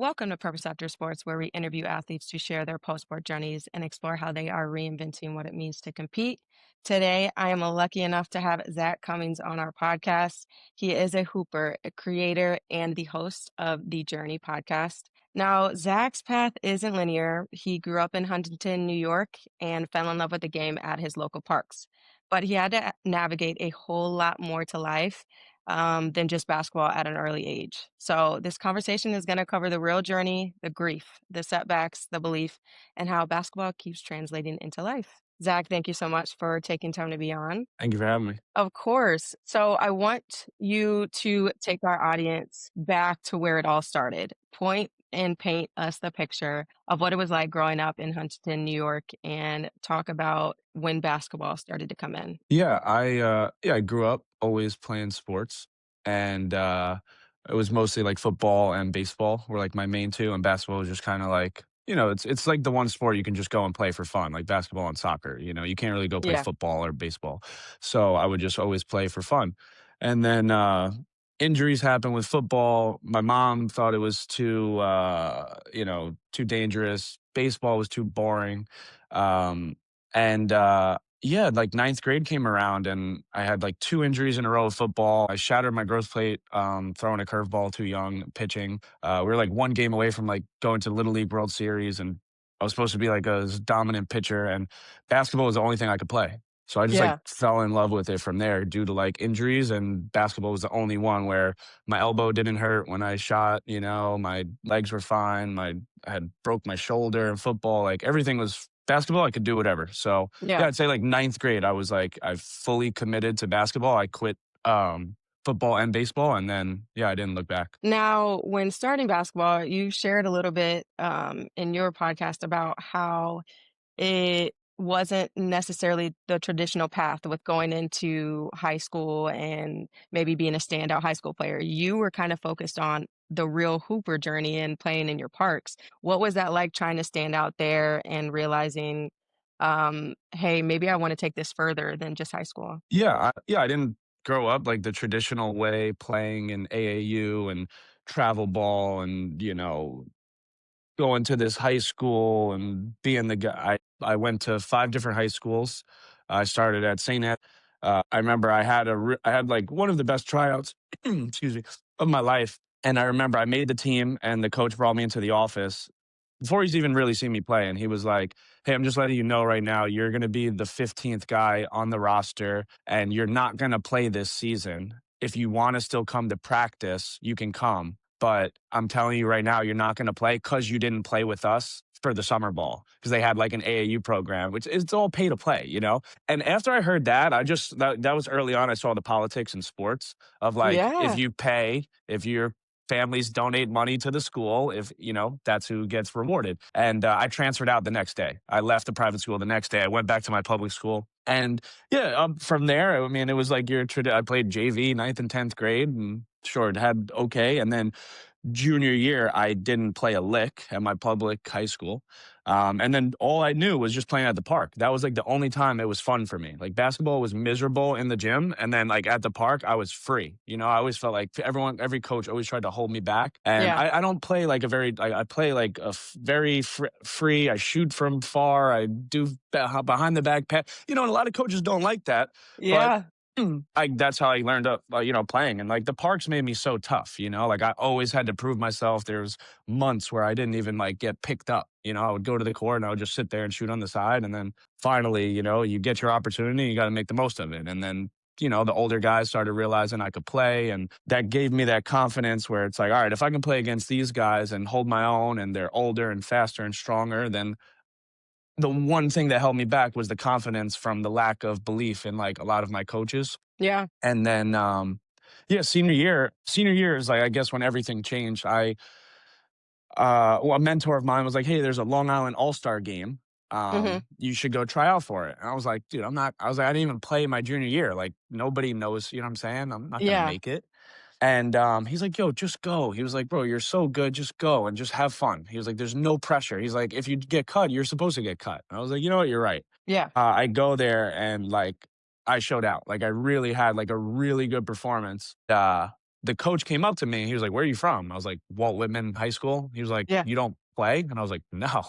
Welcome to Purpose After Sports, where we interview athletes to share their post sport journeys and explore how they are reinventing what it means to compete. Today, I am lucky enough to have Zach Cummings on our podcast. He is a hooper, a creator, and the host of the Journey podcast. Now, Zach's path isn't linear. He grew up in Huntington, New York, and fell in love with the game at his local parks. But he had to navigate a whole lot more to life than just basketball at an early age. So, this conversation is going to cover the real journey, the grief, the setbacks, the belief, and how basketball keeps translating into life. Zach, thank you so much for taking time to be on. Thank you for having me. Of course. So, I want you to take our audience back to where it all started. Point and paint us the picture of what it was like growing up in Huntington, New York, and talk about when basketball started to come in. I grew up always playing sports, and it was mostly like football and baseball were like my main two, and basketball was just kind of like, it's like the one sport you can just go and play for fun, like basketball and soccer. You can't really go play Yeah. football or baseball. So I would just always play for fun. And then injuries happened with football. My mom thought it was too dangerous. Baseball was too boring. And yeah, like ninth grade came around and I had like two injuries in a row of football. I shattered my growth plate, throwing a curveball too young, pitching. We were like one game away from like going to Little League World Series, and I was supposed to be like a dominant pitcher, and basketball was the only thing I could play. So I just like Yeah. fell in love with it from there due to like injuries, and basketball was the only one where my elbow didn't hurt when I shot, my legs were fine, I had broke my shoulder in football, like everything was basketball, I could do whatever. So yeah, Yeah. I'd say like ninth grade, I was like, I fully committed to basketball. I quit football and baseball, and then yeah, I didn't look back. Now, when starting basketball, you shared a little bit in your podcast about how it wasn't necessarily the traditional path with going into high school and maybe being a standout high school player. You were kind of focused on the real hooper journey and playing in your parks. What was that like trying to stand out there and realizing, hey, maybe I want to take this further than just high school? I didn't grow up like the traditional way playing in AAU and travel ball and, going to this high school and being the guy. I went to 5 different high schools. I started at St. Ed. I remember I had like one of the best tryouts, excuse me, of my life. And I remember I made the team, and the coach brought me into the office before he's even really seen me play, and he was like, "Hey, I'm just letting you know right now, you're going to be the 15th guy on the roster, and you're not going to play this season. If you want to still come to practice, you can come. But I'm telling you right now, you're not going to play because you didn't play with us for the summer ball, because they had like an AAU program, which it's all pay to play. And after I heard that, that was early on. I saw the politics in sports of like, if Yeah. you pay, if your families donate money to the school, if that's who gets rewarded. And I transferred out the next day. I left the private school the next day. I went back to my public school, and yeah, from there, I mean, it was like I played JV ninth and 10th grade, and sure, it had okay. And then junior year, I didn't play a lick at my public high school. And then all I knew was just playing at the park. That was like the only time it was fun for me. Like basketball was miserable in the gym. And then like at the park, I was free. I always felt like every coach always tried to hold me back. And Yeah. I don't play like I play like very free. I shoot from far. I do behind the back pass. And a lot of coaches don't like that. But Yeah. that's how I learned up, playing. And like the parks made me so tough, like I always had to prove myself. There was months where I didn't even like get picked up. I would go to the court and I would just sit there and shoot on the side. And then finally, you get your opportunity, you got to make the most of it. And then, the older guys started realizing I could play, and that gave me that confidence where it's like, all right, if I can play against these guys and hold my own, and they're older and faster and stronger, then the one thing that held me back was the confidence from the lack of belief in like a lot of my coaches. Yeah. And then, yeah, senior year is like, I guess when everything changed. A mentor of mine was like, "Hey, there's a Long Island All-Star game. Hmm. You should go try out for it." And I was like, dude, I was like, I didn't even play my junior year. Like nobody knows, you know what I'm saying? I'm not going to Yeah. make it. And he's like, "Yo, just go." He was like, "Bro, you're so good. Just go and just have fun." He was like, "There's no pressure." He's like, "If you get cut, you're supposed to get cut." And I was like, "You know what? You're right." Yeah. I go there and like I showed out. Like I really had like a really good performance. the coach came up to me and he was like, "Where are you from?" I was like, "Walt Whitman High School." He was like, Yeah. "You don't play?" And I was like, "No."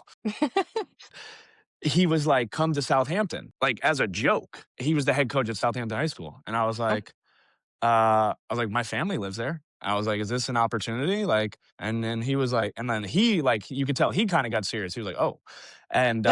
He was like, "Come to Southampton," like, as a joke. He was the head coach at Southampton High School, and Oh, I was like, "My family lives there." I was like, "Is this an opportunity?" Like, and then he was like, and then he, like, you could tell he kinda got serious. He was like, "Oh." And,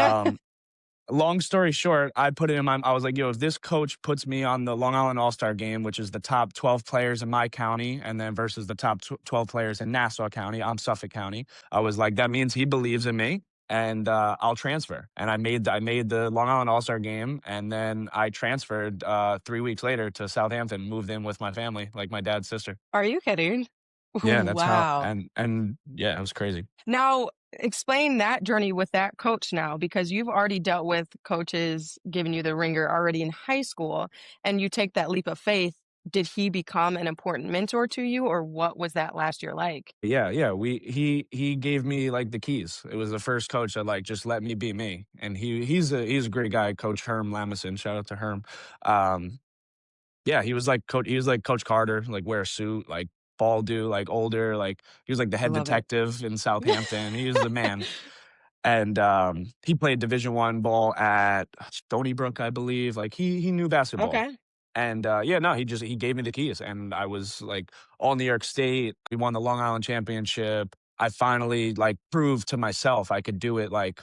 long story short, I was like, "Yo, if this coach puts me on the Long Island All-Star game, which is the top 12 players in my county, and then versus the top 12 players in Nassau County, I'm Suffolk County." I was like, "That means he believes in me, and, I'll transfer." And I made the Long Island All-Star game, and then I transferred, 3 weeks later to Southampton, moved in with my family, like my dad's sister. are you kidding? Yeah, that's how, Wow. and yeah, it was crazy. Now, explain that journey with that coach now, because you've already dealt with coaches giving you the ringer already in high school, and you take that leap of faith. Did he become an important mentor to you, or what was that last year like? Yeah, yeah, he gave me, like, the keys. It was the first coach that, like, just let me be me, and he's a great guy, Coach Herm Lamison, shout out to Herm. Um, yeah, he was like Coach Carter, like, wear a suit, like, bald dude, like, older, like, he was, like, the I head love it. detective in Southampton. He was the man. And, he played Division I ball at Stony Brook, I believe, like, he knew basketball. Okay. And, yeah, no, he gave me the keys, and I was, like, all New York State. We won the Long Island Championship. I finally, like, proved to myself I could do it, like,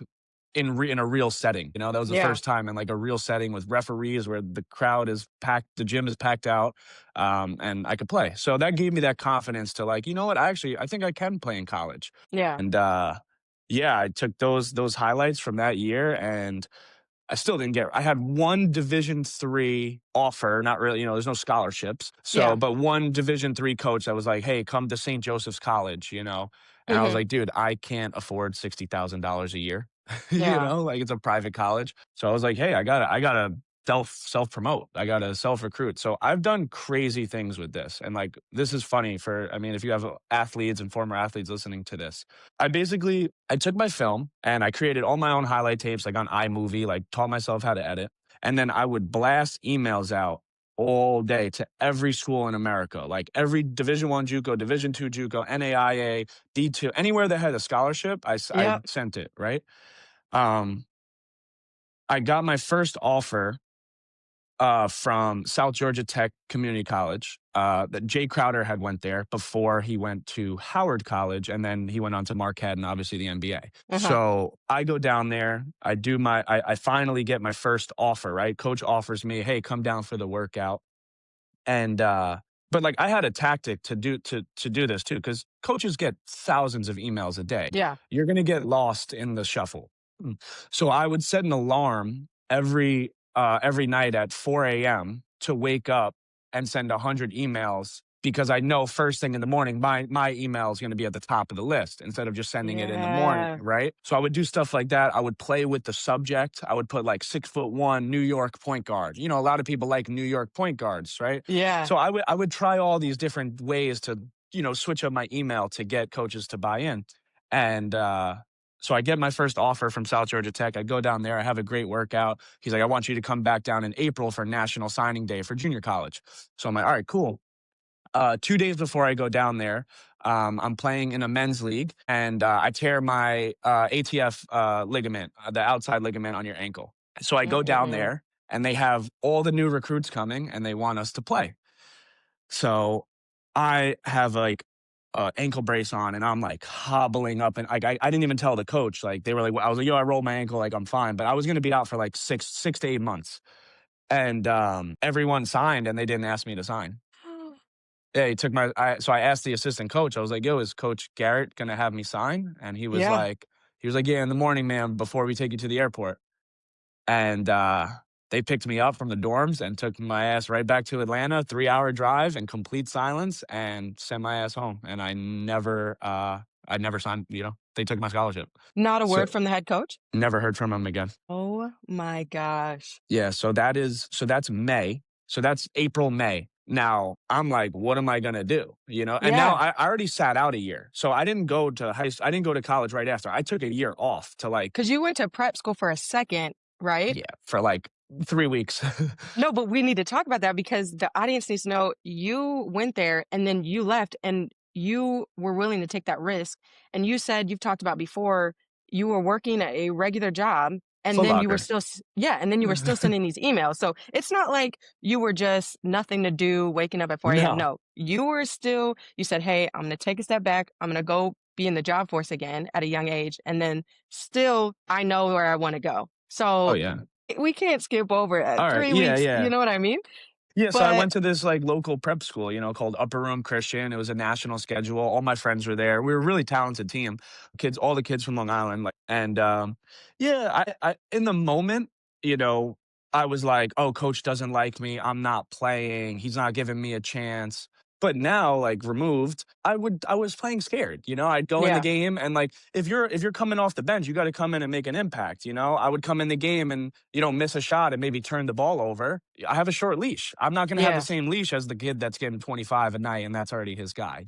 in a real setting, you know? That was the Yeah. first time in, like, a real setting with referees where the crowd is packed, the gym is packed out, and I could play. So that gave me that confidence to, like, "You know what? I think I can play in college." Yeah. And, yeah, I took those highlights from that year, and I still didn't get I had one Division III offer, not really, there's no scholarships. So, Yeah. but one Division III coach that was like, "Hey, come to St. Joseph's College," you know? And I was Mhm. like, "Dude, I can't afford $60,000 a year." Yeah. Like, it's a private college. So I was like, "Hey, I gotta self-promote. I gotta self-recruit." So I've done crazy things with this. And, like, this is funny I mean, if you have athletes and former athletes listening to this. I took my film and I created all my own highlight tapes, like, on iMovie, like, taught myself how to edit, and then I would blast emails out all day to every school in America, like, every Division I JUCO, Division II JUCO, NAIA, D2, anywhere that had a scholarship, I Yep. sent it, right? Um, I got my first offer from South Georgia Tech Community College. That Jay Crowder had went there before he went to Howard College, and then he went on to Marquette and obviously the NBA. Uh-huh. So I go down there. I finally get my first offer. Right, coach offers me, "Hey, come down for the workout." And, but, like, I had a tactic to do this too, because coaches get thousands of emails a day. Yeah. You're gonna get lost in the shuffle. So I would set an alarm every night at 4 a.m. to wake up and send 100 emails, because I know first thing in the morning, my email is gonna be at the top of the list instead of just sending it in the morning, Yeah. right? So I would do stuff like that. I would play with the subject. I would put, like, 6'1" New York point guard. A lot of people like New York point guards, right? Yeah. So I would try all these different ways to, switch up my email to get coaches to buy in. And, so I get my first offer from South Georgia Tech. I go down there. I have a great workout. He's like, "I want you to come back down in April for National Signing Day for junior college." So I'm like, "All right, cool." 2 days before I go down there, I'm playing in a men's league, and I tear my ATF ligament, the outside ligament on your ankle. So I go down Mm-mm-mm. there, and they have all the new recruits coming, and they want us to play. So I have, like, a ankle brace on, and I'm, like, hobbling up, and, like, I didn't even tell the coach. Like, they were like, I was like, "Yo, I rolled my ankle, like, I'm fine." But I was gonna be out for, like, 6 to 8 months. And, everyone signed, and they didn't ask me to sign. Yeah, he took so I asked the assistant coach. I was like, "Yo, is Coach Garrett gonna have me sign?" And Yeah. he was like, "Yeah, in the morning, man, before we take you to the airport." And, they picked me up from the dorms and took my ass right back to Atlanta, 3-hour drive in complete silence, and sent my ass home. And I never signed, they took my scholarship. Not a So, word from the head coach? never heard from him again. Oh my gosh. Yeah, so that's May. So that's April, May. Now, I'm like, "What am I gonna do?" And now Yeah. I already sat out a year. So I didn't go to college right after. I took a year off to, like, Because you went to prep school for a second, right? yeah, for, like, 3 weeks. No, but we need to talk about that because the audience needs to know you went there and then you left and you were willing to take that risk. And you said you've talked about before, you were working a regular job and Foot then you were Locker. still, yeah, and then you were still sending these emails. So it's not like you were just nothing to do, waking up at 4 a.m. No. No, you were still, you said, hey, I'm going to take a step back. I'm going to go be in the job force again at a young age. And then still, I know where I want to go. Oh, So yeah. we can't skip over it. Alright. 3 Yeah, weeks, yeah. you know what I mean? Yeah, so I But went to this, like, local prep school, called Upper Room Christian. It was a national schedule. All my friends were there. We were a really talented team. Kids all the kids from Long Island, like and, yeah, I in the moment, you know, I was like, "Oh, coach doesn't like me. I'm not playing. He's not giving me a chance." But now, like, removed, I was playing scared, I'd go in the yeah, game and, like, if you're coming off the bench, you gotta come in and make an impact, I would come in the game and, miss a shot and maybe turn the ball over. I have a short leash. I'm not gonna have the yeah, same leash as the kid that's getting 25 a night, and that's already his guy?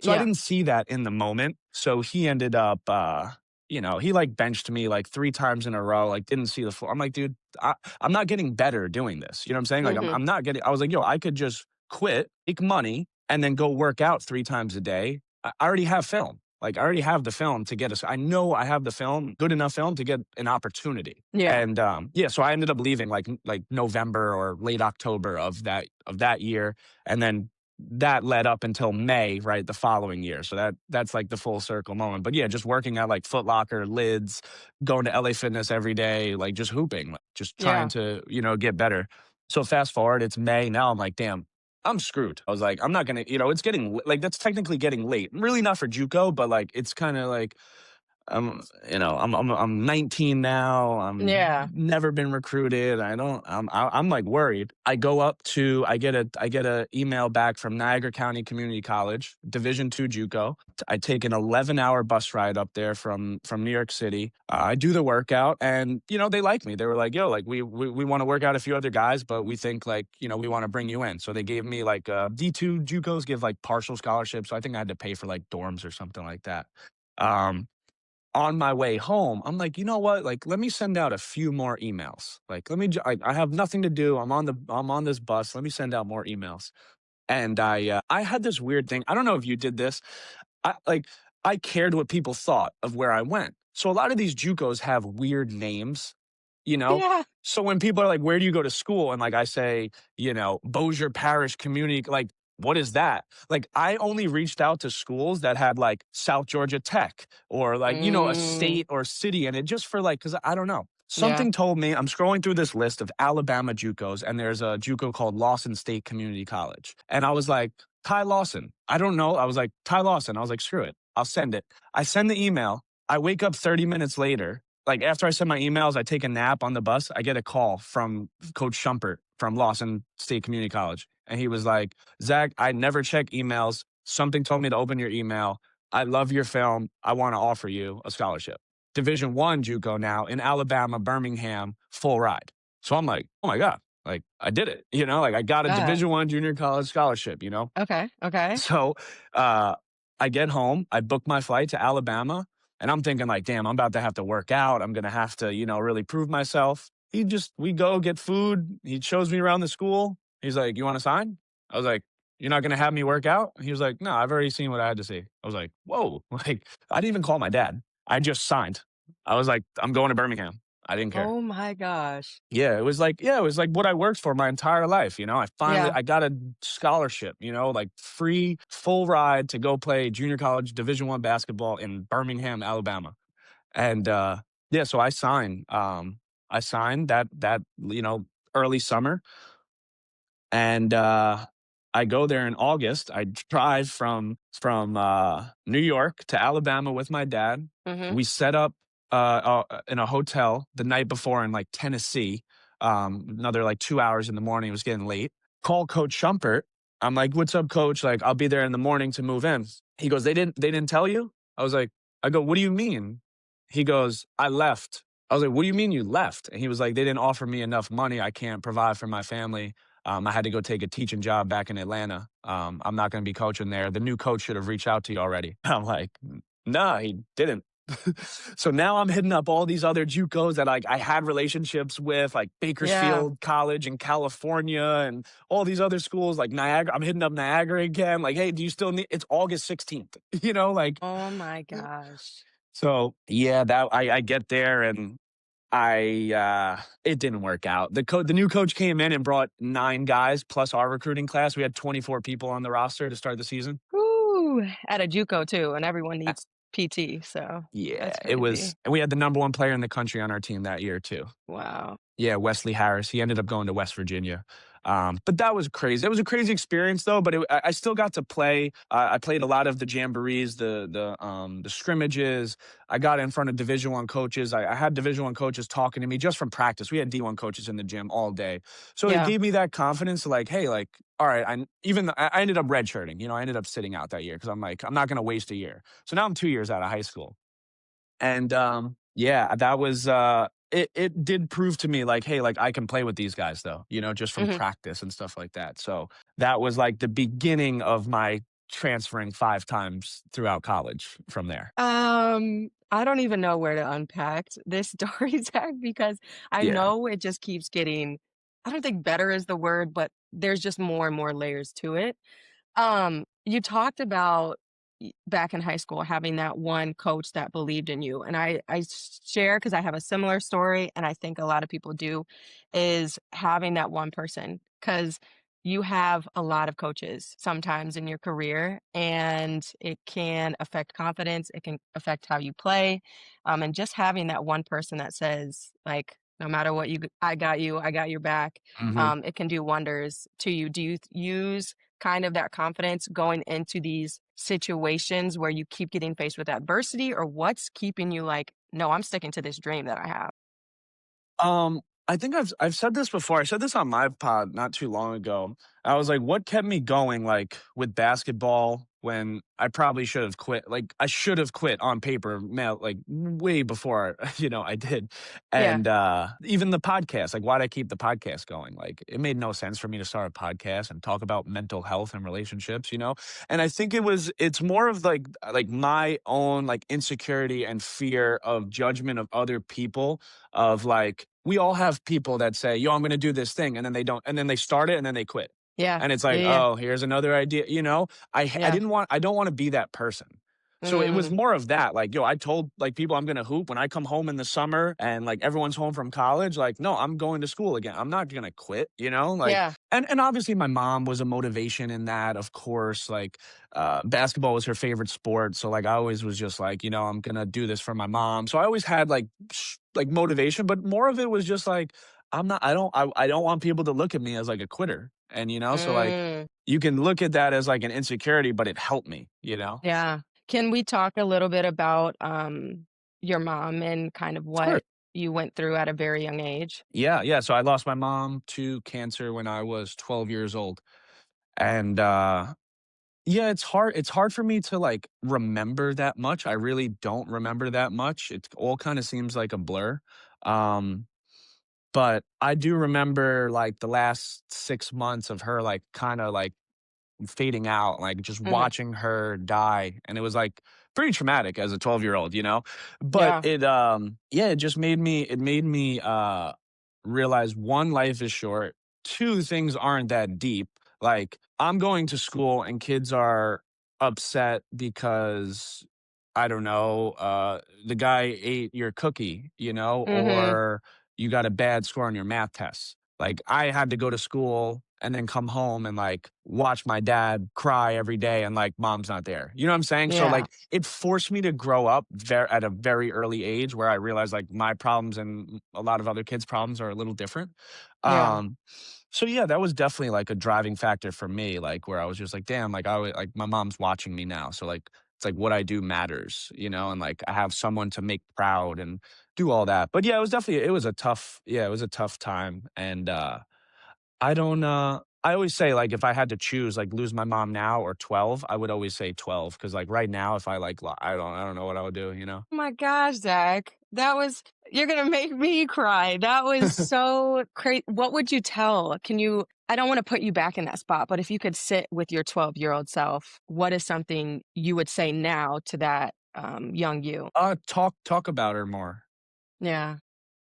So I yeah, didn't see that in the moment. So he ended up, he, like, benched me, like, 3 times in a row, like, didn't see the floor. I'm like, "Dude, I'm not getting better doing this." You know what I'm saying? Like, mhm, I'm not getting I was like, "Yo, I could just quit, make money, and then go work out 3 times a day. I already have film. Like, I already have the film to get us I know I have the film, good enough film to get an opportunity." yeah, And, yeah, so I ended up leaving, like, November or late October of that year, and then that led up until May, right, the following year. So that's, like, the full circle moment. But, yeah, just working at, like, Foot Locker, Lids, going to LA Fitness every day, like, just hooping, like, just trying yeah, to, get better. So fast forward, it's May. Now I'm like, "Damn, I'm screwed." I was like, "I'm not gonna," it's getting like that's technically getting late. Really not for JUCO, but like it's kind of like I'm 19 now. I'm yeah, never been recruited. I don't. I'm like worried. I go up to. I get a email back from Niagara County Community College, Division II JUCO. I take an 11-hour bus ride up there from New York City. I do the workout, and they like me. They were like, "Yo, like we want to work out a few other guys, but we think like we want to bring you in." So they gave me like D2 JUCOs give like partial scholarships. So I think I had to pay for like dorms or something like that. Um, on my way home, I'm like, you know what? Like, let me send out a few more emails. Like, I have nothing to do. I'm on this bus. Let me send out more emails. And I had this weird thing. I don't know if you did this. I like, I cared what people thought of where I went. So a lot of these JUCOs have weird names, you know? yeah, So when people are like, "Where do you go to school?" And like I say, Bossier Parish Community, like, what is that? Like, I only reached out to schools that had like South Georgia Tech or like, a mm, state or city in it just for like, cause I don't know. yeah, Something told me I'm scrolling through this list of Alabama JUCOs, and there's a JUCO called Lawson State Community College. And I was like, Ty Lawson. I don't know. I was like, Ty Lawson. I was like, screw it. I'll send it. I send the email. I wake up 30 minutes later. Like after I send my emails, I take a nap on the bus. I get a call from Coach Shumpert from Lawson State Community College. And he was like, Zach, I never check emails. Something told me to open your email. I love your film. I want to offer you a scholarship. Division I JUCO now in Alabama, Birmingham, full ride. So I'm like, oh my God, like I did it. Like I got a yeah, Division I junior college scholarship. okay, okay, So, uh, I get home, I book my flight to Alabama, and I'm thinking like, "Damn, I'm about to have to work out. I'm gonna have to, really prove myself." We go get food. He shows me around the school. He's like, "You wanna sign?" I was like, "You're not gonna have me work out?" He was like, "No, I've already seen what I had to see." I was like, "Whoa." Like, I didn't even call my dad. I just signed. I was like, "I'm going to Birmingham." I didn't care. oh my gosh, It was like what I worked for my entire life. yeah, I got a scholarship, like free full ride to go play junior college Division I basketball in Birmingham, Alabama. And yeah, so I signed that early summer, and I go there in August. I drive from New York to Alabama with my dad. mhm, We set up in a hotel the night before in like Tennessee. Another like 2 hours in the morning. It was getting late. Call Coach Shumpert. I'm like, "What's up, Coach? Like, I'll be there in the morning to move in." He goes, They didn't tell you?" I was like, I go, "What do you mean?" He goes, "I left." I was like, "What do you mean you left?" And he was like, "They didn't offer me enough money. I can't provide for my family. I had to go take a teaching job back in Atlanta. I'm not going to be coaching there. The new coach should have reached out to you already." I'm like, "Nah, he didn't." So now I'm hitting up all these other JUCOs that like I had relationships with, like Yeah. Bakersfield College in California and all these other schools like Niagara. I'm hitting up Niagara again. Like, hey, do you still need it's August 16th? Like Oh my gosh. so yeah, that I get there and it didn't work out. The new coach came in and brought 9 guys plus our recruiting class. We had 24 people on the roster to start the season. Woo! At a JUCO too, and everyone Uh, needs PT, so yeah, that's it was crazy. and we had the number 1 player in the country on our team that year too. Wow. Yeah, Wesley Harris. He ended up going to West Virginia. But that was crazy. It was a crazy experience though, but I still got to play. I played a lot of the jamborees, the scrimmages. I got in front of Division 1 coaches. I had Division 1 coaches talking to me just from practice. We had D1 coaches in the gym all day. So it Yeah. gave me that confidence to like, hey, like, all right, I ended up redshirting. I ended up sitting out that year because I'm like, I'm not gonna waste a year. So now I'm 2 years out of high school. And, yeah, that was, it did prove to me like, "Hey, like, I can play with these guys though," just from Mhm. practice and stuff like that. So, that was, like, the beginning of my transferring 5 times throughout college from there. I don't even know where to unpack this story, Zach, because I Yeah. know it just keeps getting I don't think better is the word, but there's just more and more layers to it. You talked about back in high school having that one coach that believed in you, and I share because I have a similar story, and I think a lot of people do, is having that one person because you have a lot of coaches sometimes in your career, and it can affect confidence. It can affect how you play, and just having that one person that says like. No matter what I got you, I got your back. Mhm. It can do wonders to you. Do you use kind of that confidence going into these situations where you keep getting faced with adversity, or what's keeping you like, "No, I'm sticking to this dream that I have?" I think I've said this before. I said this on my pod not too long ago. I was like, what kept me going like with basketball when I probably should have quit. Like I should have quit on paper, man, like way before, I did. Yeah. And even the podcast, like why'd I keep the podcast going? Like it made no sense for me to start a podcast and talk about mental health and relationships. And I think it's more of like my own like insecurity and fear of judgment of other people of like we all have people that say, "Yo, I'm going to do this thing," and then they don't, and then they start it and then they quit, Yeah. and it's Yeah, like, yeah, "Oh, here's another idea." yeah. I don't want to be that person. So it was Mm, more of that. Like, yo, I told like people I'm gonna hoop when I come home in the summer and like everyone's home from college. Like, no, I'm going to school again. I'm not gonna quit. Like, yeah. and obviously my mom was a motivation in that, of course. Like, basketball was her favorite sport. So like I always was just like, I'm gonna do this for my mom. So I always had like like motivation, but more of it was just like, I don't want people to look at me as like a quitter. And so like Mm, you can look at that as like an insecurity, but it helped me. yeah. Can we talk a little bit about, your mom and kind of Of course. what you went through at a very young age? Yeah, yeah. So I lost my mom to cancer when I was 12 years old. And yeah, it's hard for me to like remember that much. I really don't remember that much. It all kind of seems like a blur. Um but I do remember like the last 6 months of her like kind of like fading out, like, just Mhm. watching her die, and it was, like, pretty traumatic as a 12-year-old. But Yeah. yeah, it made me realize, 1, life is short, 2, things aren't that deep. Like, I'm going to school and kids are upset because, I don't know, the guy ate your cookie, Mhm. or you got a bad score on your math test. Like, I had to go to school and then come home and, like, watch my dad cry every day and, like, mom's not there. You know what I'm saying? So, Yeah. like, it forced me to grow up at a very early age where I realized, like, my problems and a lot of other kids' problems are a little different. Yeah. Um, so, yeah, that was definitely, like, a driving factor for me, like, where I was just like, "Damn," like, like, my mom's watching me now, so, like, it's like what I do matters, and, like, I have someone to make proud and do all that. But, yeah, it was a tough time, and, I always say, like, if I had to choose, like, lose my mom now or 12, I would always say 12 because, like, right now, if I, like, I don't know what I would do? Oh my gosh, Zach. That was you're gonna make me cry. That was so crazy. What would you tell? Can you I don't wanna put you back in that spot, but if you could sit with your 12-year-old self, what is something you would say now to that young you? Talk about her more. Yeah,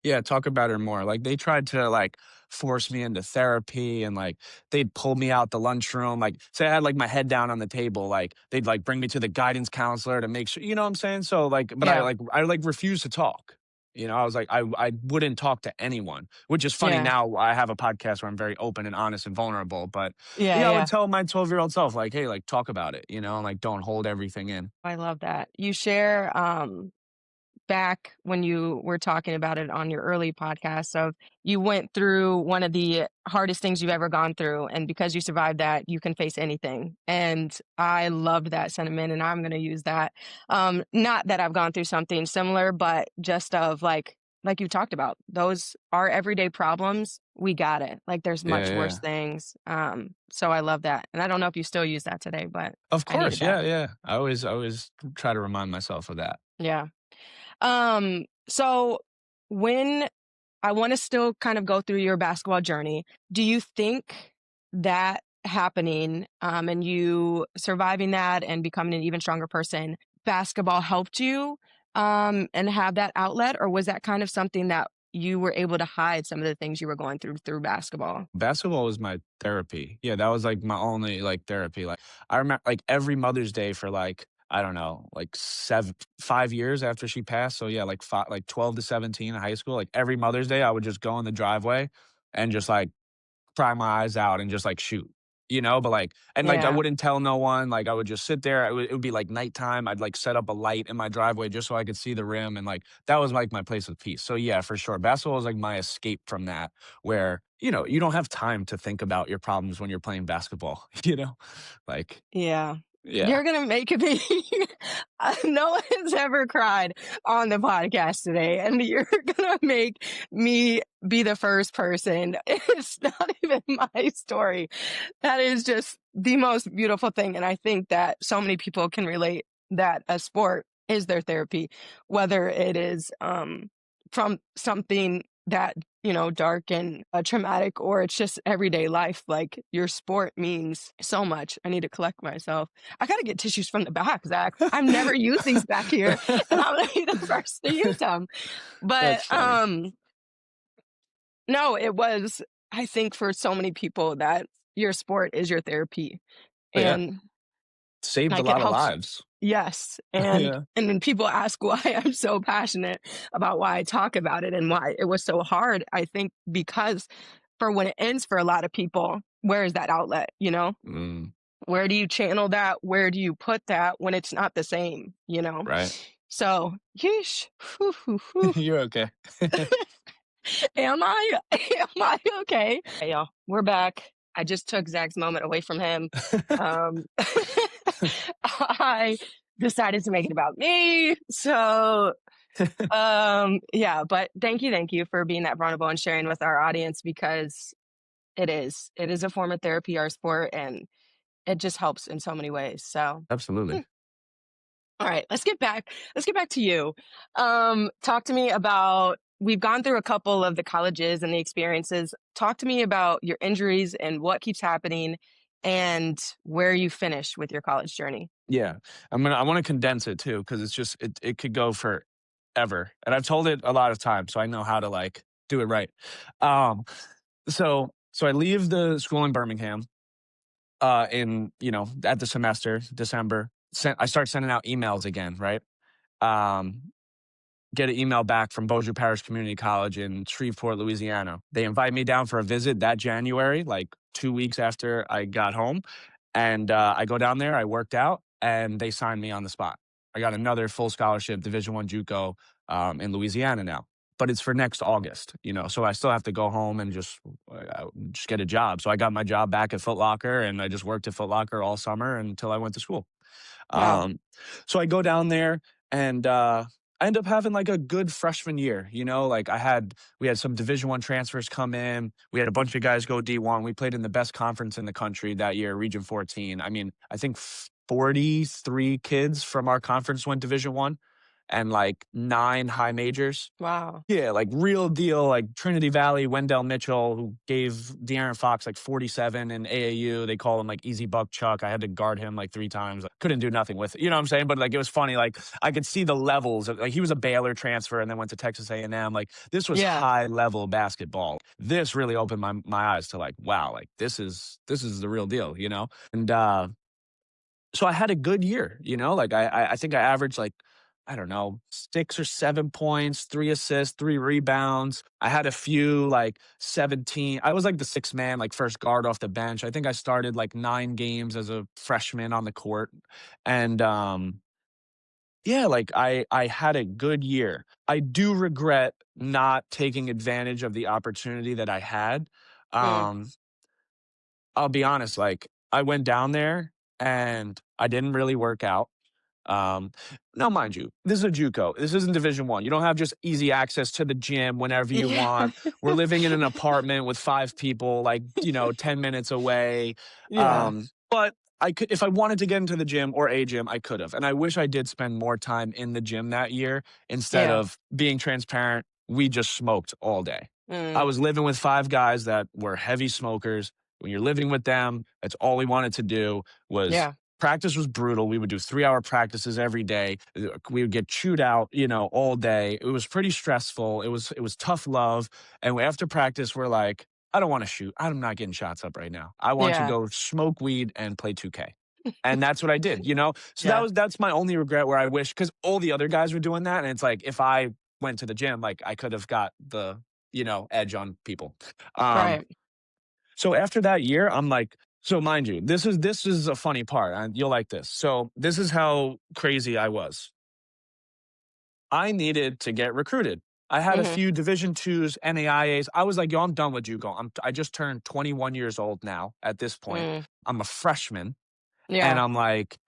Yeah, talk about her more. Like, they tried to, like, force me into therapy and, like, they'd pull me out the lunchroom. Like, say I had, like, my head down on the table, like, they'd, like, bring me to the guidance counselor to make sure you know what I'm saying? So, like but yeah, I, like, refused to talk. You know, I was like, I wouldn't talk to anyone, which is funny yeah, now I have a podcast where I'm very open and honest and vulnerable, but, yeah, yeah, I would yeah. tell my 12-year-old self, like, "Hey, like, talk about it," you know, and, like, don't hold everything in. I love that. You share, back when you were talking about it on your early podcast of you went through one of the hardest things you've ever gone through, and because you survived that you can face anything, and I loved that sentiment, and I'm going to use that. Not that I've gone through something similar, but just of like you talked about, those are everyday problems. We got it. Like there's Yeah, much worse yeah. things. So I love that, and I don't know if you still use that today, but Of I needed course, that. yeah, yeah. I always try to remind myself of that. Yeah. So when I want to still kind of go through your basketball journey, do you think that happening, and you surviving that and becoming an even stronger person, basketball helped you, and have that outlet, or was that kind of something that you were able to hide some of the things you were going through basketball? Basketball was my therapy. Yeah, that was, like, my only, like, therapy, like, I remember like, every Mother's Day for, like, I don't know, like, 5 years after she passed, so, yeah, like 12 to 17 in high school, like, every Mother's Day, I would just go in the driveway and just, like, cry my eyes out and just, like, shoot, you know, but, like and, like, I Yeah, wouldn't tell no one, like, I would just sit there, it would be, like, nighttime, I'd, like, set up a light in my driveway just so I could see the rim, and, like, that was, like, my place of peace, so, yeah, for sure, basketball was, like, my escape from that, where, you don't have time to think about your problems when you're playing basketball, you know? Like yeah. yeah. You're gonna make me no one's ever cried on the podcast today, and you're gonna make me be the first person. It's not even my story. That is just the most beautiful thing, and I think that so many people can relate that a sport is their therapy, whether it is, from something that, dark and, traumatic, or it's just everyday life, like, your sport means so much. I need to collect myself. I gotta get tissues from the back, Zach. I've never used these back here, and I'm gonna be the first to use them. But, That's funny. no, it was I think for so many people that your sport is your therapy, But yeah, and, saved a like, it lot of helps. lives. Yes, and Yeah. and then people ask why I'm so passionate about why I talk about it and why it was so hard, I think because for when it ends for a lot of people, where is that outlet, you know? Mm, Where do you channel that? Where do you put that when it's not the same, you know? right. So, yeesh. Whew, whew, whew. You're okay. Am I? Am I okay? Hey, y'all, we're back. I just took Zach's moment away from him. Um, I decided to make it about me. So, yeah, but thank you for being that vulnerable and sharing with our audience because it is a form of therapy, our sport, and it just helps in so many ways. So, Absolutely. all right, let's get back to you. Talk to me about we've gone through a couple of the colleges and the experiences. Talk to me about your injuries and what keeps happening and where you finish with your college journey. Yeah. I wanna condense it too, because it's just it could go forever, and I've told it a lot of times, so I know how to, like, do it right. Um, so I leave the school in Birmingham, at the semester, December. I start sending out emails again, right? Um, get an email back from Beaujeu Parish Community College in Shreveport, Louisiana. They invite me down for a visit that January, like 2 weeks after I got home, and, I go down there, I worked out, and they signed me on the spot. I got another full scholarship, Division I JUCO, in Louisiana now, but it's for next August, so I still have to go home and just get a job. So I got my job back at Foot Locker, and I just worked at Foot Locker all summer until I went to school. Wow. Um, so I go down there and I end up having like a good freshman year. Like we had some Division I transfers come in. We had a bunch of guys go D1. We played in the best conference in the country that year, Region 14. I mean, I think 43 kids from our conference went Division I. and like 9 high majors. Wow. Yeah, like real deal, like Trinity Valley, Wendell Mitchell, who gave De'Aaron Fox like 47 in AAU. They call him like Easy Buck Chuck. I had to guard him like 3 times. I couldn't do nothing with it. You know what I'm saying? But like it was funny. Like I could see the levels of like he was a Baylor transfer and then went to Texas A&M. Like this was Yeah. high level basketball. This really opened my eyes to like, wow, like this is the real deal, you know? And so I had a good year, you know, like I think I averaged like, I don't know, 6 or 7 points, 3 assists, 3 rebounds. I had a few like 17. I was like the sixth man, like first guard off the bench. I think I started like 9 games as a freshman on the court. And yeah, like I had a good year. I do regret not taking advantage of the opportunity that I had. Mm. Um, I'll be honest, like I went down there and I didn't really work out. Um, Now, mind you, this is a JUCO. This isn't Division 1. You don't have just easy access to the gym whenever you Yeah. want. We're living in an apartment with 5 people, like 10 minutes away. Yeah. But I could, if I wanted to get into the gym or a gym, I could have. And I wish I did spend more time in the gym that year instead Yeah. of being transparent. We just smoked all day. I Mm. was living with 5 guys that were heavy smokers. When you're living with them, that's all we wanted to do was Yeah. practice was brutal. We would do 3-hour practices every day. We would get chewed out, all day. It was pretty stressful. It was tough love. And after practice, we're like, I don't want to shoot. I'm not getting shots up right now. I want to Yeah. go smoke weed and play 2K. And that's what I did. So Yeah. that's my only regret where I wish because all the other guys were doing that. And it's like if I went to the gym, like I could have got the, edge on people. Um, Right. so after that year, I'm like, so mind you, this is a funny part, and you'll like this. So this is how crazy I was. I needed to get recruited. I had a Mhm. few Division 2s, NAIAs. I was like, yo, I'm done with JUCO. I just turned 21 years old now. At this point, Mm. I'm a freshman, and Yeah. I'm like,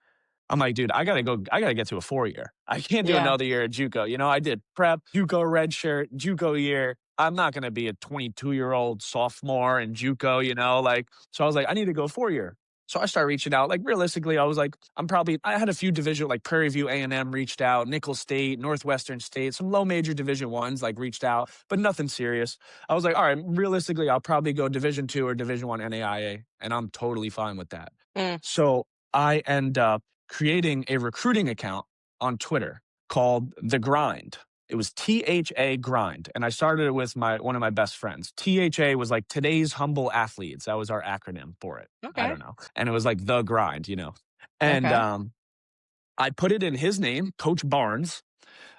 dude, I gotta go. I gotta get to a 4 year. I can't do Yeah. another year at JUCO. I did prep, JUCO red shirt, JUCO year. I'm not gonna be a 22-year-old sophomore in JUCO. Like so. I was like, I need to go 4 year. So I started reaching out. Like realistically, I was like, I had a few division like Prairie View A&M reached out, Nickel State, Northwestern State, some low major Division 1s like reached out, but nothing serious. I was like, all right, realistically, I'll probably go Division 2 or Division 1 NAIA, and I'm totally fine with that. Mm. So I end up creating a recruiting account on Twitter called The Grind. It was THA Grind. And I started it with one of my best friends. THA was like today's humble athletes. That was our acronym for it. I Okay. don't know. And it was like The Grind. And Okay. I put it in his name, Coach Barnes,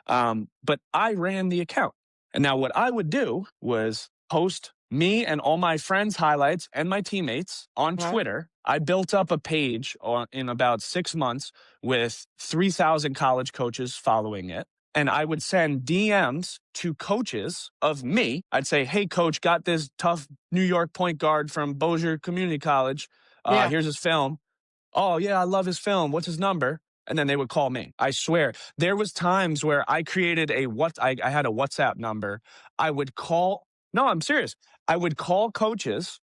but I ran the account. And now what I would do was post me and all my friends' highlights and my teammates on Uh-huh. Twitter. I built up a page in about 6 months with 3,000 college coaches following it. And I would send DMs to coaches of me. I'd say, hey, coach, got this tough New York point guard from Bossier Community College. Yeah. Here's his film. Oh yeah, I love his film. What's his number? And then they would call me. I swear. There was times where I created I had a WhatsApp number. I would call No, I'm serious. I would call coaches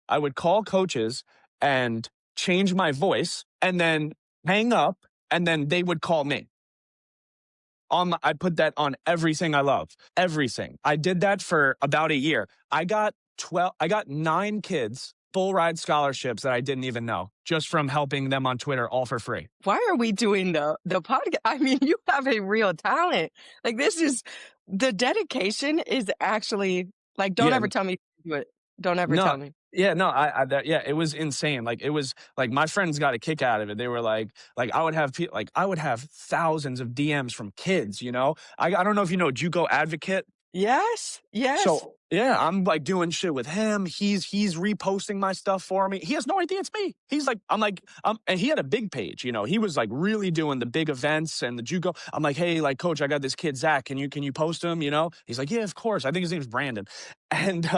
and change my voice and then hang up and then they would call me. I put that on everything I love. Everything. I did that for about a year. I got 9 kids full ride scholarships that I didn't even know just from helping them on Twitter all for free. Why are we doing the podcast? I mean, you have a real talent. Like this is the dedication is actually like don't Yeah, ever tell me to do it. Don't ever no. tell me. Yeah, no, yeah, it was insane. Like it was like my friends got a kick out of it. They were like I would have thousands of DMs from kids. I don't know if you know JUCO Advocate. Yes. Yes. So yeah, I'm like doing shit with him. He's reposting my stuff for me. He has no idea it's me. He's like, and he had a big page. He was like really doing the big events and the JUCO. I'm like, hey, like coach, I got this kid Zach. Can you post him? He's like, yeah, of course. I think his name's Brandon. And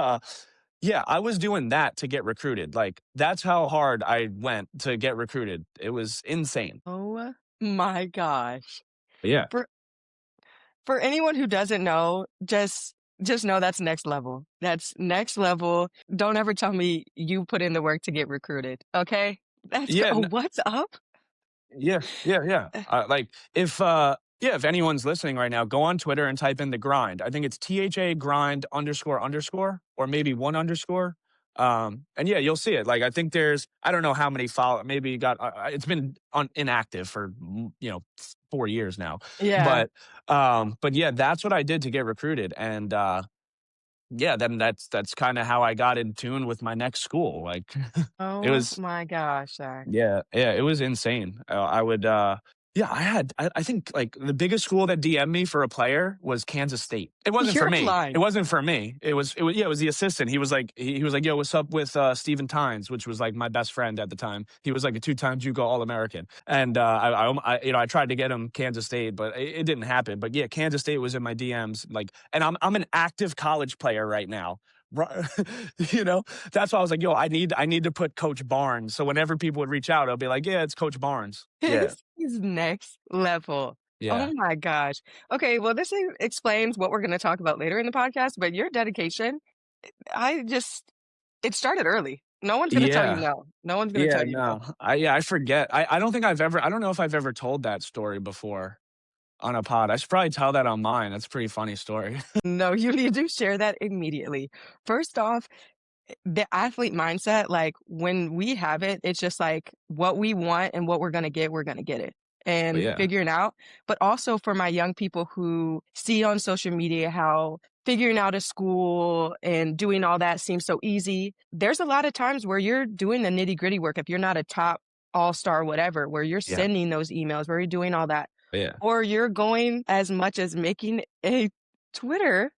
yeah, I was doing that to get recruited. Like that's how hard I went to get recruited. It was insane. Oh my gosh. But yeah. For for anyone who doesn't know, just know that's next level. That's next level. Don't ever tell me you put in the work to get recruited. Okay? Yeah, What's up? yeah, yeah, yeah. Like if Yeah, if anyone's listening right now, go on Twitter and type in the grind. I think it's THA grind underscore underscore or maybe one underscore. And yeah, you'll see it. Like I think there's I don't know how many follow. Maybe you got it's been inactive for 4 years now. Yeah. But yeah, that's what I did to get recruited, and yeah, then that's kind of how I got in tune with my next school. Like it Oh was my gosh, Zach. yeah, yeah, it was insane. I would, yeah, I think like the biggest school that DM'd me for a player was Kansas State. It wasn't for You're me. It lying. wasn't for me. Yeah, it was the assistant. He was like, yo, what's up with Steven Tynes, which was like my best friend at the time. He was like a two-time JUCO All-American. And I tried to get him Kansas State, but it didn't happen. But yeah, Kansas State was in my DMs. Like, and I'm an active college player right now. You know, that's why I was like, "Yo, I need to put Coach Barnes." So whenever people would reach out, I'll be like, "Yeah, it's Coach Barnes." Yeah, This is next level. yeah, Oh my gosh. Okay, well, this explains what we're gonna talk about later in the podcast, but your dedication, I just it started early. No one's gonna tell you yeah, no. No one's gonna yeah. tell you no. No, I forget. I don't know if I've ever told that story before on a pod. I should probably tell that on mine. That's a pretty funny story. No, you need to share that immediately. First off, the athlete mindset, like, when we have it, it's just like what we want and what we're gonna get it, But and yeah, figuring out but also for my young people who see on social media how figuring out a school and doing all that seems so easy, there's a lot of times where you're doing the nitty-gritty work if you're not a top all-star whatever, where you're yeah, sending those emails, where you're doing all that, yeah. or you're going as much as making a Twitter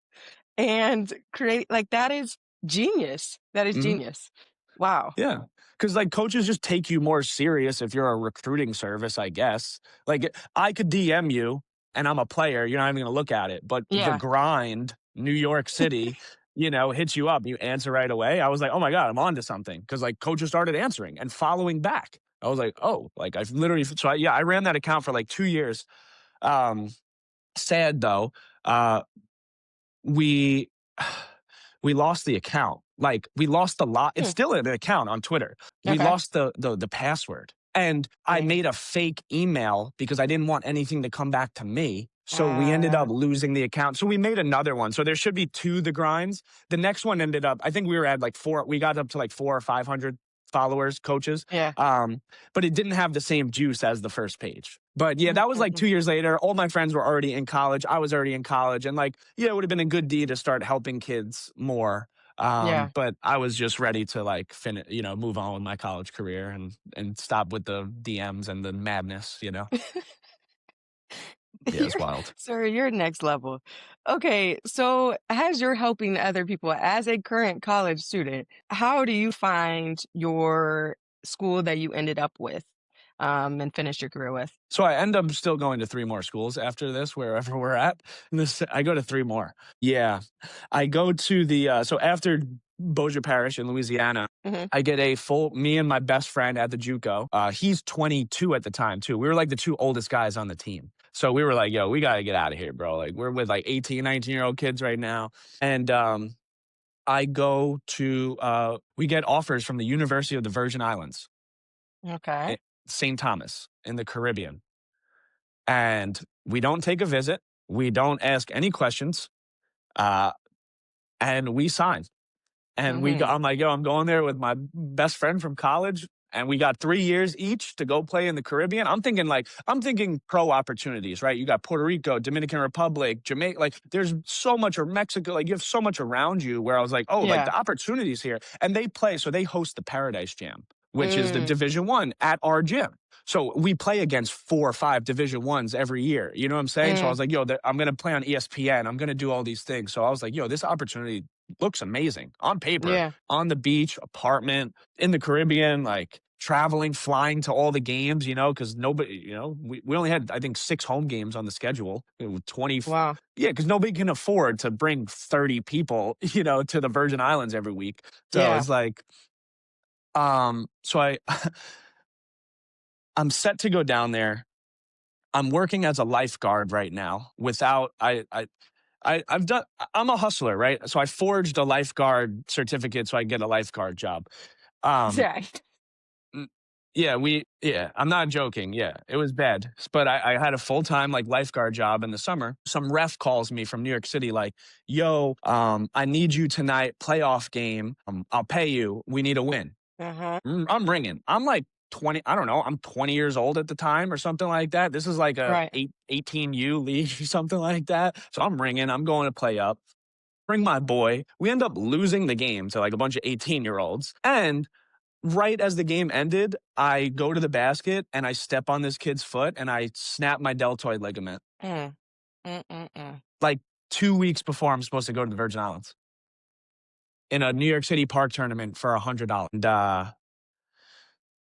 and create like, that is genius. That is Mhm. genius. Wow. Yeah, because like, coaches just take you more serious if you're a recruiting service, I guess. Like, I could DM you and I'm a player, you're not even gonna look at it, but the Yeah. grind, New York City, hits you up, you answer right away. I was like, "Oh my god, I'm onto something because like, coaches started answering and following back. I was like, "Oh," like, I've literally yeah, I ran that account for like 2 years. Um, Sad though, uh we we lost the account. Like, we lost the lot. It's Hmm, still an account on Twitter. We okay. lost the password. And I Dang. made a fake email because I didn't want anything to come back to me. So we ended Uh, up losing the account. So we made another one. So there should be two the grinds. The next one ended up, I think we were at like four, we got up to like 400 or 500 followers, coaches. yeah. But it didn't have the same juice as the first page. But yeah, Mm, that was mm, like mm. 2 years later. All my friends were already in college. I was already in college. And like, yeah, it would have been a good deed to start helping kids more. Yeah. But I was just ready to like finish, move on with my college career and stop with the DMs and the madness. Yeah, You're it's wild. sir, you're next level. Okay, so as you're helping other people, as a current college student, how do you find your school that you ended up with, and finished your career with? So I end up still going to 3 more schools after this, wherever we're at. I go to 3 more. Yeah. I go to so after Bossier Parish in Louisiana, Mhm. I get me and my best friend at the JUCO. He's 22 at the time too. We were like the 2 oldest guys on the team. So we were like, "Yo, we gotta get out of here, bro." Like, we're with like 18, 19-year-old kids right now. And I go to we get offers from the University of the Virgin Islands, Okay. eh, St. Thomas in the Caribbean. And we don't take a visit. We don't ask any questions. Uh, and we sign. And Mhm. I'm like, yo, I'm going there with my best friend from college. And we got 3 years each to go play in the Caribbean. I'm thinking pro opportunities, right? You got Puerto Rico, Dominican Republic, Jamaica. Like, there's so much, or Mexico. Like, you have so much around you where I was like, oh, like Yeah. the opportunities here. And so they host the Paradise Jam, which is the Mm, Division 1 at our gym. So we play against 4 or 5 Division 1s every year. You know what I'm saying? So I mm, was like, yo, I'm going to play on ESPN. I'm going to do all these things. So I was like, yo, this opportunity looks amazing on paper, yeah. on the beach, apartment in the Caribbean, like traveling, flying to all the games, because nobody, we only had, I think, 6 home games on the schedule with 20. Wow. Yeah, because nobody can afford to bring 30 people, to the Virgin Islands every week. So Yeah. it's like, so I'm set to go down there. I'm working as a lifeguard right now without I've done I'm a hustler, right? So I forged a lifeguard certificate so I get a lifeguard job. Um, Right. I'm not joking. Yeah, it was bad. But I had a full-time like lifeguard job in the summer. Some ref calls me from New York City, like, yo, I need you tonight, playoff game. I'll pay you. We need a win. Uh-huh. I'm ringing. I'm like 20, I don't know, I'm 20 years old at the time or something like that. This is like a Right. 18U league or something like that. So I'm ringing. I'm going to play up. Bring my boy. We end up losing the game to like a bunch of 18-year-olds. And right as the game ended, I go to the basket and I step on this kid's foot and I snap my deltoid ligament Mm. Mm-mm-mm. like 2 weeks before I'm supposed to go to the Virgin Islands in a New York City park tournament for $100. And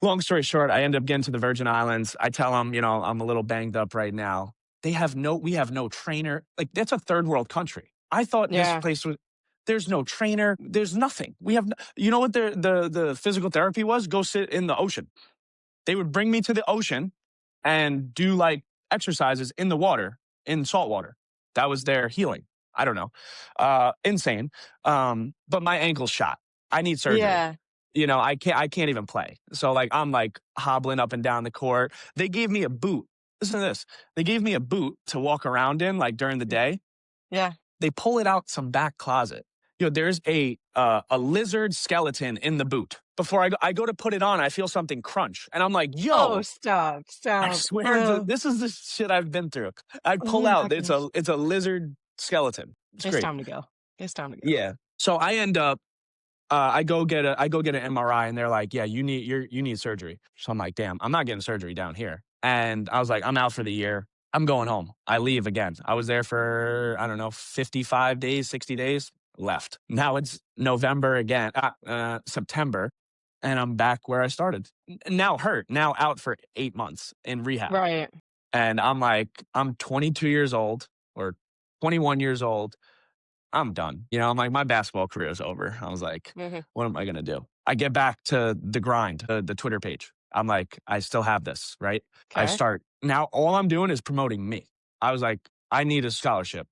long story short, I end up getting to the Virgin Islands. I tell them, I'm a little banged up right now. We have no trainer. Like, that's a third world country. I thought this Yeah. place was, there's no trainer. There's nothing. You know what the physical therapy was? Go sit in the ocean. They would bring me to the ocean and do like exercises in the water, in salt water. That was their healing. I don't know. Insane. But my ankle's shot. I need surgery. Yeah. I can't even play. So like I'm like hobbling up and down the court. They gave me a boot. Listen to this. They gave me a boot to walk around in like during the day. Yeah. They pull it out some back closet. There's a lizard skeleton in the boot. Before I go to put it on, I feel something crunch, and I'm like, Oh, "Yo, stop, I stop. swear Oh, this is the shit I've been through." I oh pull my out, gosh. it's a lizard skeleton. It's It's great. time to go. It's time to go. Yeah. So I end up I go get an MRI and they're like, "Yeah, you need surgery." So I'm like, "Damn, I'm not getting surgery down here." And I was like, "I'm out for the year. I'm going home." I leave again. I was there for, I don't know, 55 days, 60 days, left. Now it's November again, September, and I'm back where I started. Now hurt, now out for 8 months in rehab. Right. And I'm like, I'm 22 years old or 21 years old. I'm done. I'm like, my basketball career is over. I was like, Mhm. what am I going to do? I get back to the grind, the Twitter page. I'm like, I still have this, right? I 'Kay. start now. All I'm doing is promoting me. I was like, I need a scholarship.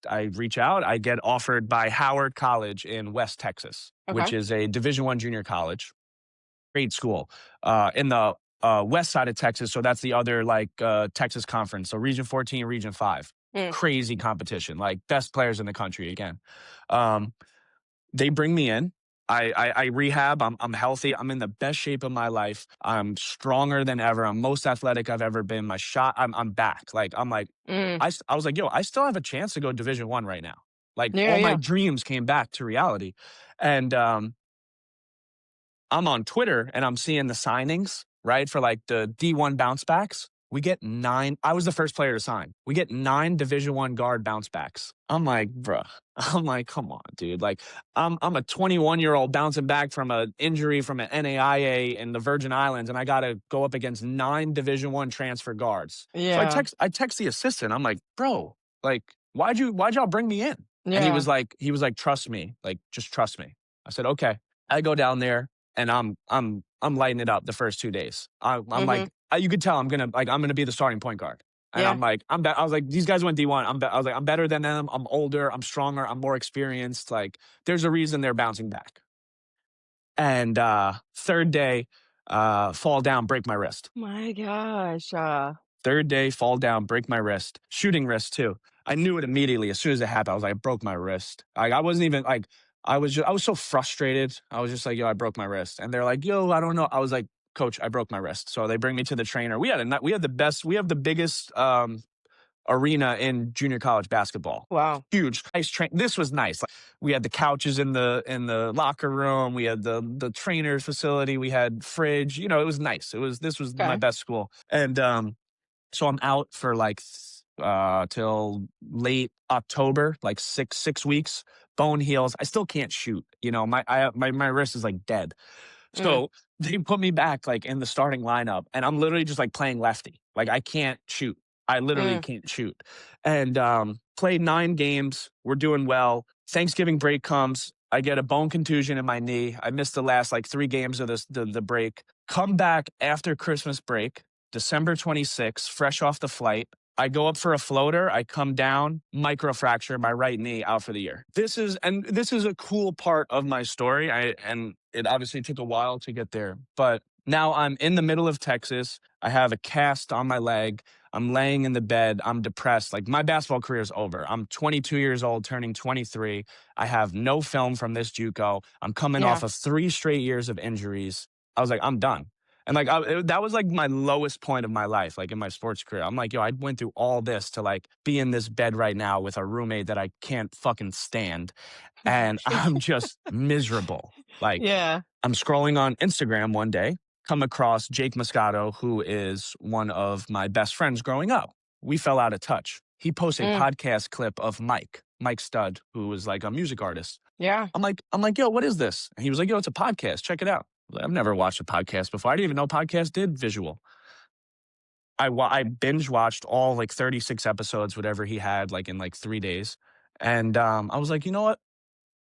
I reach out. I get offered by Howard College in West Texas, which Okay. is a Division I junior college, great school in the west side of Texas. So that's the other like Texas conference. So Region 14, Region 5. Mm. Crazy competition, like best players in the country again. Um, they bring me in. I rehab. I'm healthy. I'm in the best shape of my life. I'm stronger than ever. I'm most athletic I've ever been. My shot. I'm back. Like I'm like Mm. I was like, yo, I still have a chance to go Division I right now. Like Yeah, all my yeah. dreams came back to reality, and I'm on Twitter and I'm seeing the signings, right? For like the D1 bounce backs. We get 9. I was the first player to sign. We get 9 Division I guard bounce backs. I'm like, bruh. I'm like, come on, dude. Like, I'm a 21-year-old bouncing back from an injury from an NAIA in the Virgin Islands, and I gotta go up against 9 Division I transfer guards. So Yeah. I text the assistant. I'm like, bro, like, why'd y'all bring me in? And Yeah. he was like, trust me, like, just trust me. I said, okay. I go down there and I'm lighting it up the first 2 days. I'm Mhm. like, you could tell I'm gonna be the starting point guard. And Yeah. I'm like, I was like, these guys went D1. I was like, I'm better than them. I'm older. I'm stronger. I'm more experienced. Like, there's a reason they're bouncing back. And third day, fall down, break my wrist. My gosh. Third day, fall down, break my wrist. Shooting wrist too. I knew it immediately as soon as it happened. I was like, I broke my wrist. I wasn't even like, I was so frustrated. I was just like, yo, I broke my wrist. And they're like, yo, I don't know. I was like, coach, I broke my wrist. So they bring me to the trainer. We have the biggest arena in junior college basketball. Wow. Huge, nice train. This was nice. Like, we had the couches in the locker room. We had the trainer's facility. We had fridge. It was nice. This was my Okay. best school. And so I'm out for like till late October, like six weeks. Bone heals. I still can't shoot. My wrist is like dead. Mm. So they put me back like in the starting lineup, and I'm literally just like playing lefty. Like I can't shoot. I literally Mm. can't shoot. And played 9 games. We're doing well. Thanksgiving break comes. I get a bone contusion in my knee. I missed the last like 3 games of the break. Come back after Christmas break, December 26th, fresh off the flight. I go up for a floater. I come down, microfracture my right knee, out for the year. This is a cool part of my story. And it obviously took a while to get there, but Now I'm in the middle of Texas. I have a cast on my leg. I'm laying in the bed. I'm depressed. Like my basketball career is over. I'm 22 years old, turning 23. I have no film from this JUCO. I'm coming off Yeah. of 3 straight years of injuries. I was like, I'm done. And like that was like my lowest point of my life, like in my sports career. I'm like, yo, I went through all this to like be in this bed right now with a roommate that I can't fucking stand, and I'm just miserable. Like Yeah. I'm scrolling on Instagram one day, come across Jake Moscato, who is one of my best friends growing up. We fell out of touch. He posts a Mm. podcast clip of Mike Stud, who is like a music artist. Yeah. I'm like, yo, what is this? And he was like, yo, it's a podcast. Check it out. I've never watched a podcast before. I didn't even know podcasts did visual. I binge watched all like 36 episodes, whatever he had, like in like 3 days. And I was like, you know what?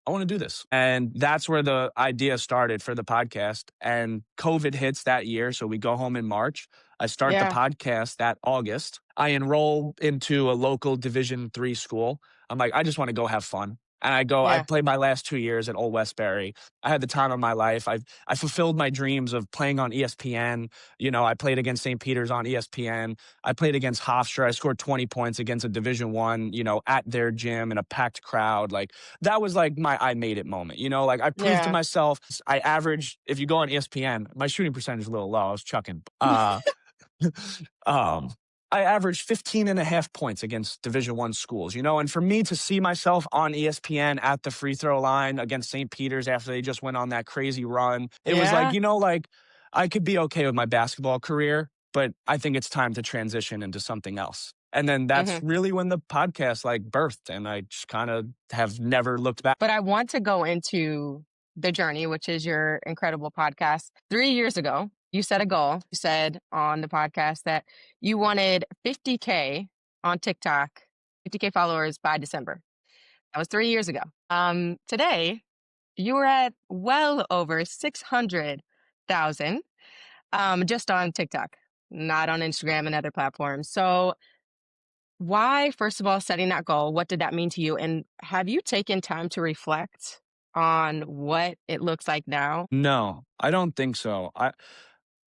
I want to do this. And that's where the idea started for the podcast. And COVID hits that year. So we go home in March. I start the Yeah. podcast that August. I enroll into a local Division 3 school. I'm like, I just want to go have fun. And I Yeah. played my last 2 years at Old Westbury. I had the time of my life. I fulfilled my dreams of playing on ESPN. You know, I played against St. Peter's on ESPN. I played against Hofstra. I scored 20 points against a Division 1, at their gym in a packed crowd. Like that was like my I made it moment. Like I proved to Yeah. myself. I averaged, if you go on ESPN, my shooting percentage is a little low. I was chucking. um, I averaged 15 and a half points against Division 1 schools, and for me to see myself on ESPN at the free throw line against St. Peter's after they just went on that crazy run, it was like, Yeah. like I could be okay with my basketball career, but I think it's time to transition into something else. And then that's Mhm. really when the podcast like birthed, and I just kind of have never looked back. But I want to go into the journey, which is your incredible podcast. 3 years ago, you set a goal. You said on the podcast that you wanted 50K on TikTok, 50K followers by December. That was 3 years ago. Today, you were at well over 600,000 just on TikTok, not on Instagram and other platforms. So, why, first of all, setting that goal? What did that mean to you? And have you taken time to reflect on what it looks like now? No, I don't think so.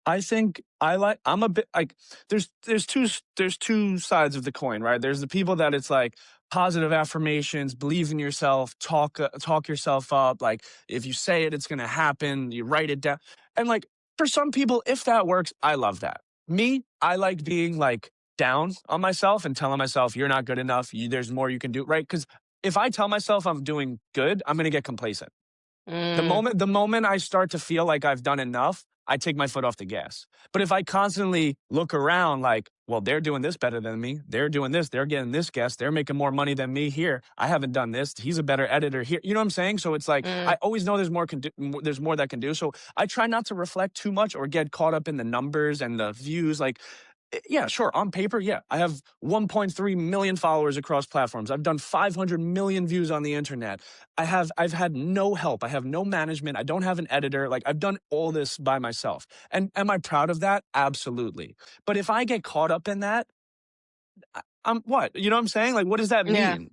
I think I'm a bit like there's two sides of the coin, right? There's the people that it's like positive affirmations, believe in yourself, talk yourself up. Like if you say it, it's gonna happen. You write it down, and like for some people, if that works, I love that. Me, I like being like down on myself and telling myself you're not good enough. There's more you can do, right? Because if I tell myself I'm doing good, I'm gonna get complacent. The Mm, moment the moment I start to feel like I've done enough, I take my foot off the gas. But if I constantly look around like, well, they're doing this better than me. They're doing this. They're getting this guest. They're making more money than me here. I haven't done this. He's a better editor here. You know what I'm saying? So it's like mm, I always know there's more that can do. So I try not to reflect too much or get caught up in the numbers and the views. Like yeah, sure. On paper, yeah. I have 1.3 million followers across platforms. I've done 500 million views on the internet. I've had no help. I have no management. I don't have an editor. Like I've done all this by myself. And am I proud of that? Absolutely. But if I get caught up in that, I'm what? You know what I'm saying? Like what does that yeah. mean?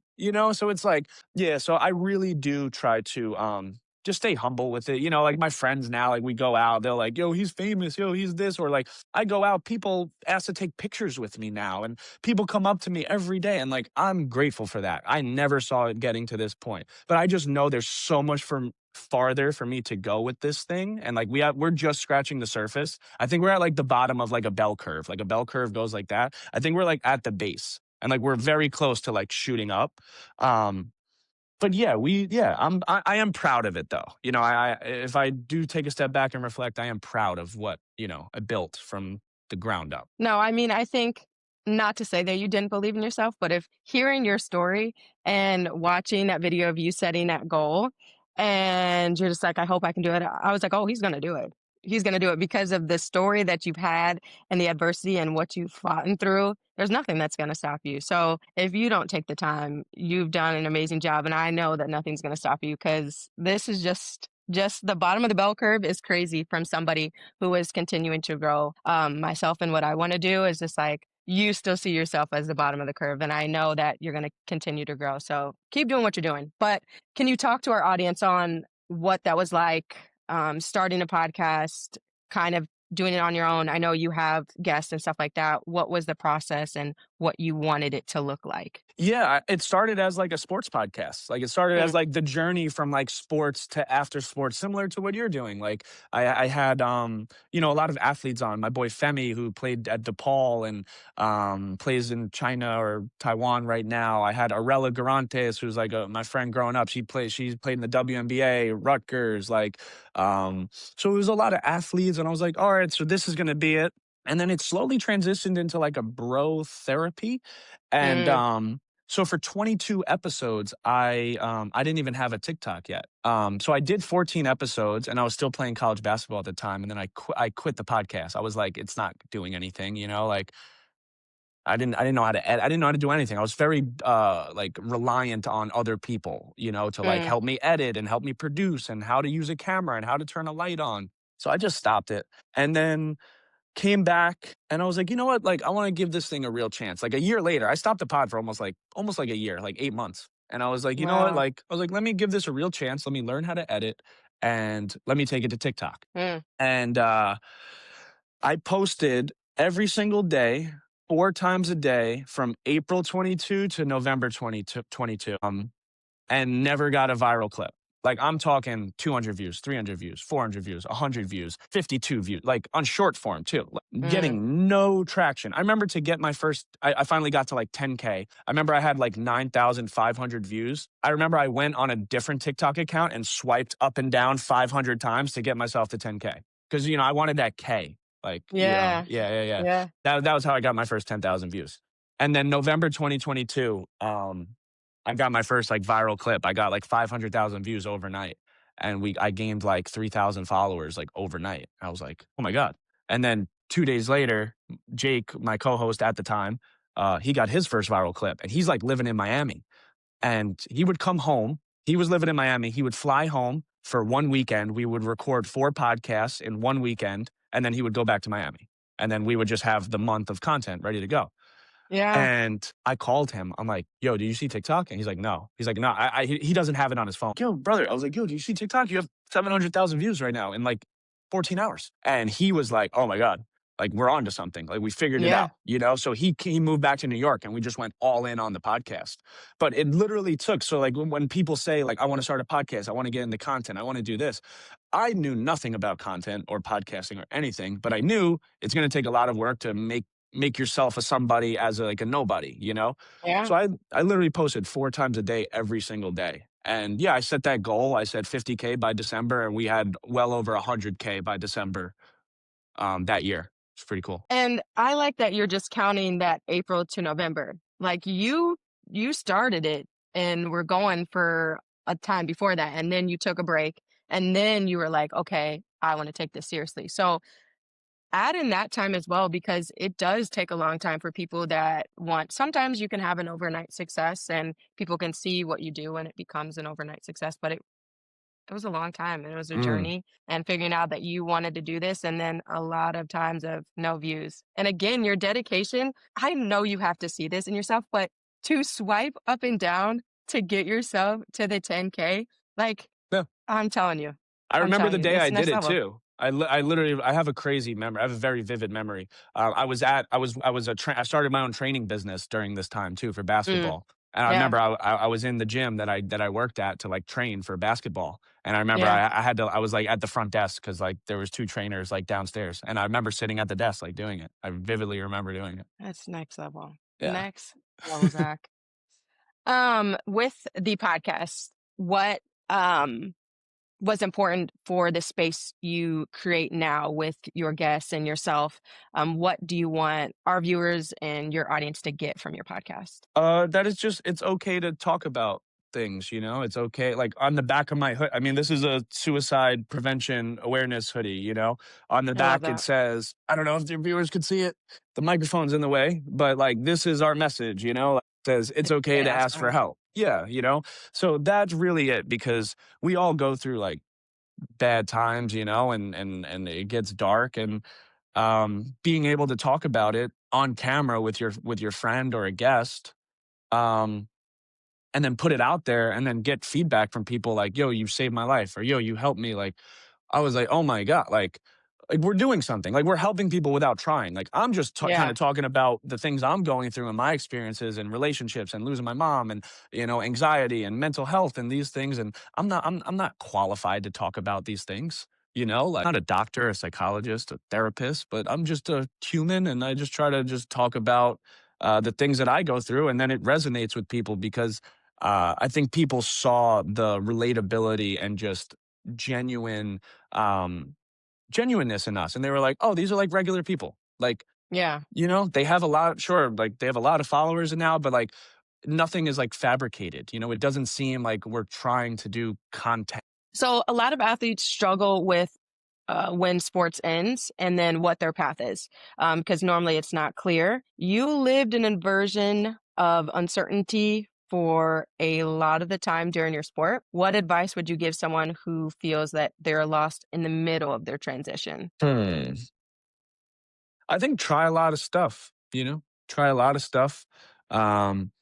So it's like, yeah, so I really do try to just stay humble with it. Like my friends now, like we go out, they're like, yo, he's famous, yo, he's this, or like I go out, people ask to take pictures with me now, and people come up to me every day, and like I'm grateful for that. I never saw it getting to this point. But I just know there's so much farther for me to go with this thing, and like we're just scratching the surface. I think we're at like the bottom of like a bell curve. Like a bell curve goes like that. I think we're like at the base, and like we're very close to like shooting up. But yeah, I am proud of it though. If I do take a step back and reflect, I am proud of what, I built from the ground up. No, I mean, I think not to say that you didn't believe in yourself, but if hearing your story and watching that video of you setting that goal and you're just like, I hope I can do it. I was like, oh, he's going to do it. He's going to do it because of the story that you've had and the adversity and what you've fought through. There's nothing that's going to stop you. So if you don't take the time, you've done an amazing job. And I know that nothing's going to stop you because this is just the bottom of the bell curve is crazy from somebody who is continuing to grow. Myself and what I want to do is just like you still see yourself as the bottom of the curve, and I know that you're going to continue to grow. So keep doing what you're doing. But can you talk to our audience on what that was like, starting a podcast, kind of doing it on your own? I know you have guests and stuff like that. What was the process and what you wanted it to look like? Yeah, it started as like a sports podcast. Like it started as Mm, like the journey from like sports to after sports, similar to what you're doing. Like I had a lot of athletes on. My boy Femi, who played at DePaul and plays in China or Taiwan right now. I had Arella Garantes, who's like my friend growing up. She played in the WNBA, Rutgers, so it was a lot of athletes, and I was like, all right, so this is gonna be it. And then it slowly transitioned into like a bro therapy. And mm, so for 22 episodes, I didn't even have a TikTok yet. So I did 14 episodes, and I was still playing college basketball at the time. And then I quit the podcast. I was like, it's not doing anything, Like I didn't know how to edit. I didn't know how to do anything. I was very like reliant on other people, to like mm. help me edit and help me produce and how to use a camera and how to turn a light on. So I just stopped it. And then came back and I was like, you know what? Like, I want to give this thing a real chance. Like a year later, I stopped the pod for almost like a year, like 8 months. And I was like, you know what? Wow. Like, I was like, let me give this a real chance. Let me learn how to edit and let me take it to TikTok. Mm, And I posted every single day, 4 times a day from April 22 to November 22. And never got a viral clip. Like I'm talking 200 views, 300 views, 400 views, 100 views, 52 views, like on short form too, mm. getting no traction. I remember to get my first, I finally got to like 10K. I remember I had like 9,500 views. I remember I went on a different TikTok account and swiped up and down 500 times to get myself to 10K. Cause I wanted that K. Like, Yeah. yeah, yeah, yeah. Yeah. That was how I got my first 10,000 views. And then November 2022, I got my first like viral clip. I got like 500,000 views overnight, and I gained like 3,000 followers like overnight. I was like, oh my god! And then 2 days later, Jake, my co-host at the time, he got his first viral clip, and he's like living in Miami, and he would come home. He was living in Miami. He would fly home for one weekend. We would record 4 podcasts in one weekend, and then he would go back to Miami, and then we would just have the month of content ready to go. Yeah. And I called him. I'm like, "Yo, do you see TikTok?" And he's like, "No." He's like, "No, he doesn't have it on his phone." Yo, brother, I was like, "Yo, do you see TikTok? You have 700,000 views right now in like 14 hours." And he was like, "Oh my god, like we're on to something. Like we figured it Yeah. out." So he moved back to New York, and we just went all in on the podcast. But it literally took. So like when people say like, "I want to start a podcast. I want to get into content. I want to do this." I knew nothing about content or podcasting or anything, but I knew it's going to take a lot of work to make yourself a somebody as like a nobody. Yeah. So I literally posted 4 times a day every single day. And yeah, I set that goal. I said 50K by December, and we had well over 100K by December that year. It's pretty cool. And I like that you're just counting that April to November. Like you started it and were going for a time before that, and then you took a break, and then you were like, "Okay, I wanna take this seriously." So, add in that time as well because it does take a long time for people that want sometimes you can have an overnight success and people can see what you do and it becomes an overnight success, but it was a long time and it was a Mm, journey and figuring out that you wanted to do this and then a lot of times of no views. And again, your dedication, I know you have to see this in yourself, but to swipe up and down to get yourself to the 10K, like yeah. I'm telling you, I I'm remember telling the you, day it's I did next it level. too. I literally I have a crazy memory. I have a very vivid memory. I started my own training business during this time too for Mm, basketball. And I yeah, remember I was in the gym that I worked at to like train for basketball. And I remember yeah, I was like at the front desk because like there was two trainers like downstairs. And I remember sitting at the desk like doing it. I vividly remember doing it. that's next level. Yeah. Next level, Zach. With the podcast, what was important for the space you create now with your guests and yourself? What do you want our viewers and your audience to get from your podcast? That is just it's okay to talk about things. It's okay. Like on the back of my hood, I mean, this is a suicide prevention awareness hoodie. On the I love back it that. says, I don't know if your viewers could see it. The microphone's in the way, but like this is our message. Like, it says it's okay It to has ask to for have. help. Yeah. So that's really it because we all go through like bad times, and it gets dark and being able to talk about it on camera with your friend or a guest um and then put it out there and then get feedback from people like, yo, you saved my life, or yo, you helped me. Like, I was like, oh my God, like, like we're doing something, like we're helping people without trying. Like I'm just kind Yeah. of talking about the things I'm going through and my experiences and relationships and losing my mom and anxiety and mental health and these things. And I'm not qualified to talk about these things. Like I'm not a doctor, a psychologist, a therapist, but I'm just a human, and I just try to just talk about the things that I go through, and then it resonates with people because I think people saw the relatability and just genuine um, genuineness in us, and they were like, "Oh, these are like regular people." Like, Yeah. they have a lot sure, like, they have a lot of followers now, but, like, nothing is, like, fabricated, it doesn't seem like we're trying to do content. So a lot of athletes struggle with when sports ends and then what their path is, because normally it's not clear. You lived an inversion of uncertainty for a lot of the time during your sport. What advice would you give someone who feels that they're lost in the middle of their transition? Hmm. I think try a lot of stuff, Try a lot of stuff. Um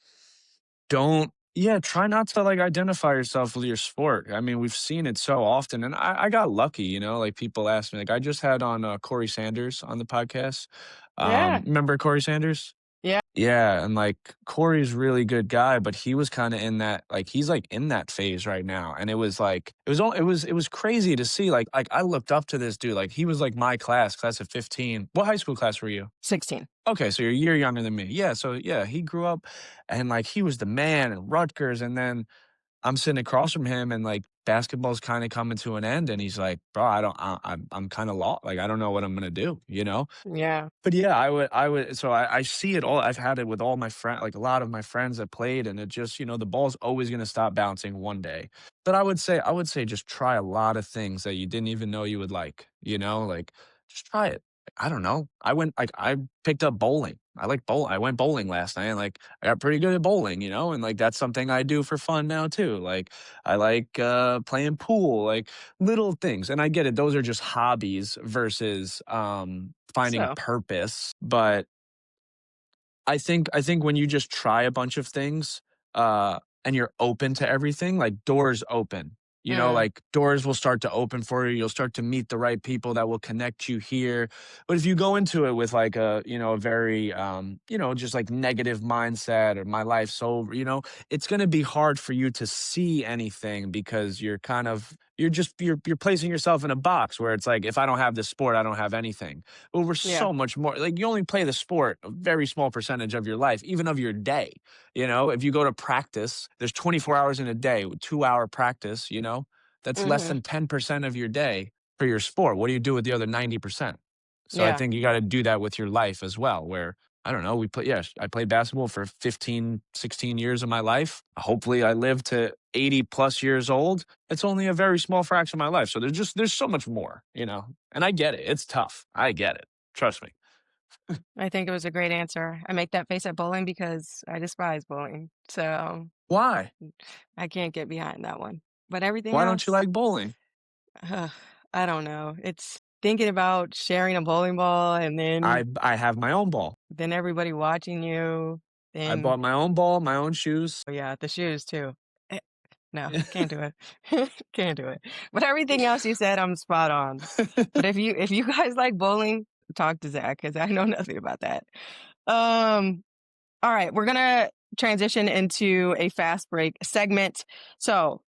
Don't yeah, try not to, like, identify yourself with your sport. I mean, we've seen it so often, and I got lucky, like, people ask me, like, I just had on, Corey Sanders on the podcast. Yeah. Remember Corey Sanders? Yeah. Yeah, and, like, Corey's really good guy, but he was kinda in that like, he's, like, in that phase right now, and it was, like it was crazy to see, I looked up to this dude, like, he was, like, my class of 15. What high school class were you? 16. Okay, so you're a year younger than me. Yeah, so yeah, he grew up and like he was the man at Rutgers, and then I'm sitting across from him and like basketball's kind of coming to an end, and he's like, "Bro, I don't I'm kind of lost. Like I don't know what I'm going to do?" Yeah. But yeah, I would so I see it all. I've had it with all my friends, like a lot of my friends that played, and it just, the ball's always gonna stop bouncing one day. But I would say just try a lot of things that you didn't even know you would like, just try it. I don't know. I picked up bowling. I like bowl. I went bowling last night, and like I got pretty good at bowling, and like that's something I do for fun now too. Like I like playing pool, like little things. And I get it, those are just hobbies versus finding So, purpose, but I think when you just try a bunch of things, and you're open to everything, like doors open. mm, Like doors will start to open for you. You'll start to meet the right people that will connect you here. But if you go into it with like a very just like negative mindset or my life's over, it's gonna be hard for you to see anything because you're placing yourself in a box where it's like if I don't have this sport, I don't have anything. But we're yeah. so much more like you only play the sport a very small percentage of your life, even of your day. If you go to practice, there's 24 hours in a day, 2 hour practice, that's less Mhm. than 10% of your day for your sport. What do you do with the other 90%? So I Yeah. think you got to do that with your life as well, where I don't know, yes, I played basketball for 15, 16 years of my life. Hopefully I live to 80 plus years old. It's only a very small fraction of my life. So there's so much more. And I get it. It's tough. I get it. Trust me. I think it was a great answer. I make that face at bowling because I despise bowling. So Why? I can't get behind that one. But everything Why don't you else, like bowling? ugh, I don't know. It's thinking about sharing a bowling ball and I have my own ball. then everybody watching you. I Then bought my own ball, my own shoes. oh yeah, the shoes too. Eh, no, can't do it. Can't do it. But everything else you said, I'm spot on. But if you guys like bowling, talk to Zach because I know nothing about that. Um, all right, we're gonna transition into a fast break segment. So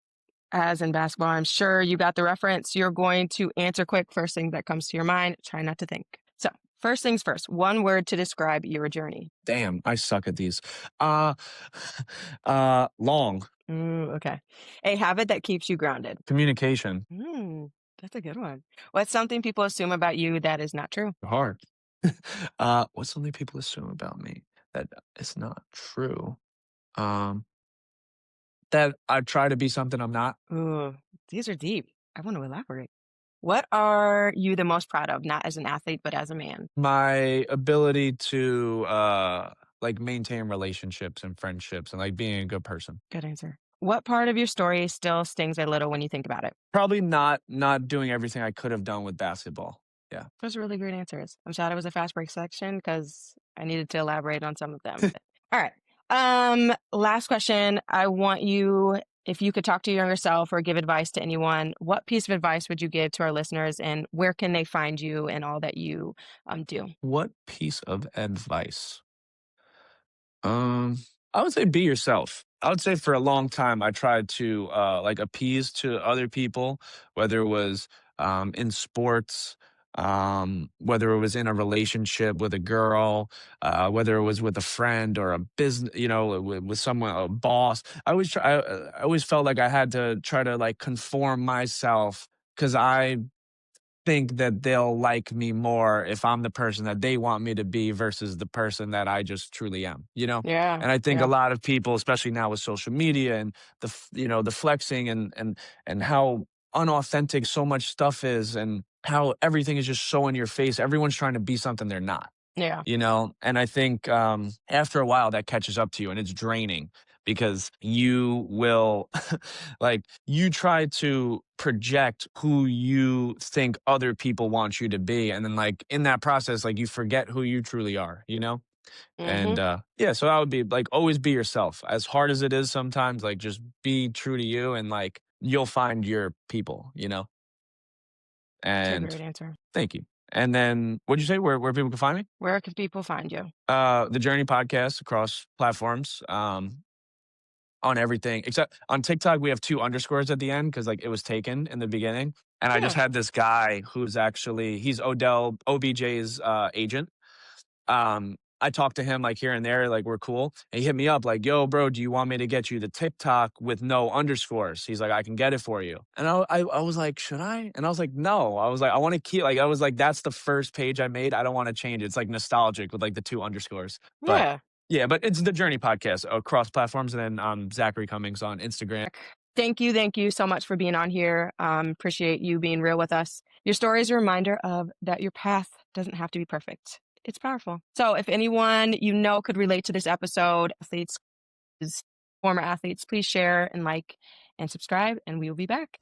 as in basketball, I'm sure you got the reference. You're going to answer quick, first thing that comes to your mind. Try not to think. So, first things first, one word to describe your journey. Damn, I suck at these. Uh, long Ooh, okay. A habit that keeps you grounded. communication. That's a good one. What's something people assume about you that is not true? Hard. What's something people assume about me that is not true? Um, that I try to be something I'm not. Ooh, these are deep. I want to elaborate. What are you the most proud of, not as an athlete, but as a man? My ability to like maintain relationships and friendships and like being a good person. Good answer. What part of your story still stings a little when you think about it? Probably not doing everything I could have done with basketball. Yeah. Those are really great answers. I'm sad it was a fast break section because I needed to elaborate on some of them. All right. Last question. I want you if you could talk to your younger self or give advice to anyone, what piece of advice would you give to our listeners, and where can they find you and all that you do? What piece of advice? Um, I would say be yourself. I would say for a long time I tried to like appease to other people, whether it was in sports, whether it was in a relationship with a girl, whether it was with a friend or a business, with someone, a boss. I always felt like I had to try to like conform myself because I think that they'll like me more if I'm the person that they want me to be versus the person that I just truly am, you know? Yeah, And I think a yeah, lot of people, especially now with social media and the flexing and how unauthentic so much stuff is and how everything is just so in your face. Everyone's trying to be something they're not, yeah, and I think after a while that catches up to you and it's draining because you will like you try to project who you think other people want you to be, and then like in that process like you forget who you truly are. And mhm, yeah, so I would be like always be yourself, as hard as it is sometimes, like just be true to you and like you'll find your people. it's a And great answer. thank you. And then what'd you say, where people can find me? Where can people find you? The Journey podcast across platforms, on everything except on TikTok. We have two underscores at the end because like it was taken in the beginning. And I just Yeah, had this guy who's actually he's Odell OBJ's agent. I talked to him like here and there, like we're cool. And he hit me up like, "Yo, bro, do you want me to get you the TikTok with no underscores?" He's like, "I can get it for you." And I was like, "Should I?" And I was like, "No." I was like, "I want to keep like I was like, that's the first page I made. I don't want to change it. It's like nostalgic with like the two underscores." But yeah. yeah, but it's the Journey podcast across platforms, and then Zachary Cummings on Instagram. Thank you so much for being on here. Appreciate you being real with us. Your story is a reminder of that your path doesn't have to be perfect. It's powerful. So, if anyone you know could relate to this episode, athletes, former athletes, please share and like and subscribe, and we will be back.